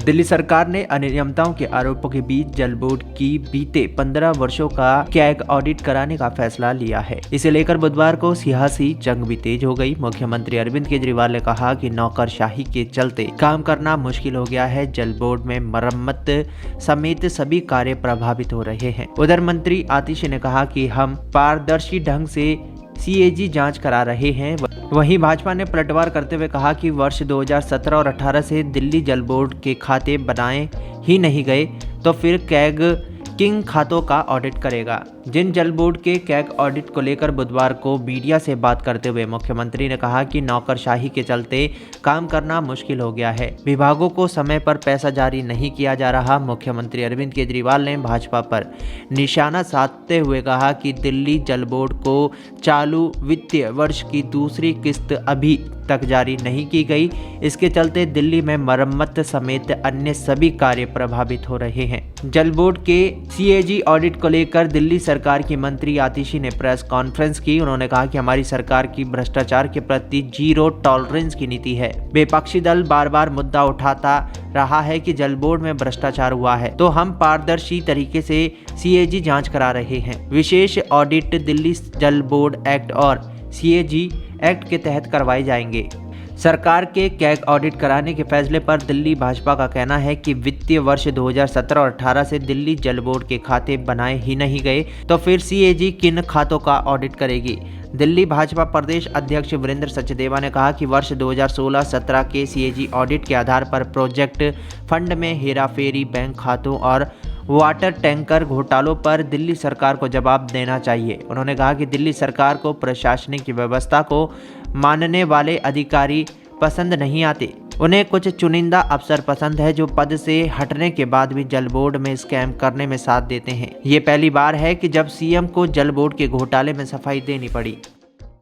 दिल्ली सरकार ने अनियमितताओं के आरोपों के बीच जल बोर्ड की बीते 15 वर्षों का कैग ऑडिट कराने का फैसला लिया है। इसे लेकर बुधवार को सियासी जंग भी तेज हो गई। मुख्यमंत्री अरविंद केजरीवाल ने कहा कि नौकरशाही के चलते काम करना मुश्किल हो गया है। जल बोर्ड में मरम्मत समेत सभी कार्य प्रभावित हो रहे हैं। उधर मंत्री आतिशी ने कहा कि हम पारदर्शी ढंग से सीएजी जांच करा रहे हैं। वहीं भाजपा ने पलटवार करते हुए कहा कि वर्ष 2017 और 18 से दिल्ली जल बोर्ड के खाते बनाए ही नहीं गए तो फिर कैग किंग खातों का ऑडिट करेगा। जिन जल बोर्ड के कैग ऑडिट को लेकर बुधवार को मीडिया से बात करते हुए मुख्यमंत्री ने कहा कि नौकरशाही के चलते काम करना मुश्किल हो गया है। विभागों को समय पर पैसा जारी नहीं किया जा रहा। मुख्यमंत्री अरविंद केजरीवाल ने भाजपा पर निशाना साधते हुए कहा कि दिल्ली जल बोर्ड को चालू वित्तीय वर्ष की दूसरी किस्त अभी तक जारी नहीं की गई। इसके चलते दिल्ली में मरम्मत समेत अन्य सभी कार्य प्रभावित हो रहे हैं। जल बोर्ड के सीएजी ऑडिट को लेकर दिल्ली सरकार की मंत्री आतिशी ने प्रेस कॉन्फ्रेंस की। उन्होंने कहा कि हमारी सरकार की भ्रष्टाचार के प्रति जीरो टॉलरेंस की नीति है। विपक्षी दल बार बार मुद्दा उठाता रहा है कि जल बोर्ड में भ्रष्टाचार हुआ है, तो हम पारदर्शी तरीके से सीएजी जांच करा रहे हैं। विशेष ऑडिट दिल्ली जल बोर्ड एक्ट और सीएजी एक्ट के तहत करवाए जाएंगे। सरकार के कैग ऑडिट कराने के फैसले पर दिल्ली भाजपा का कहना है कि वित्तीय वर्ष 2017 और 18 से दिल्ली जल बोर्ड के खाते बनाए ही नहीं गए तो फिर सीएजी किन खातों का ऑडिट करेगी। दिल्ली भाजपा प्रदेश अध्यक्ष वीरेंद्र सचदेवा ने कहा कि वर्ष 2016-17 के सीएजी ऑडिट के आधार पर प्रोजेक्ट फंड में हेराफेरी, बैंक खातों और वाटर टैंकर घोटालों पर दिल्ली सरकार को जवाब देना चाहिए। उन्होंने कहा कि दिल्ली सरकार को प्रशासनिक व्यवस्था को मानने वाले अधिकारी पसंद नहीं आते। उन्हें कुछ चुनिंदा अफसर पसंद है जो पद से हटने के बाद भी जल बोर्ड में स्कैम करने में साथ देते हैं। ये पहली बार है कि जब सीएम को जल बोर्ड के घोटाले में सफाई देनी पड़ी।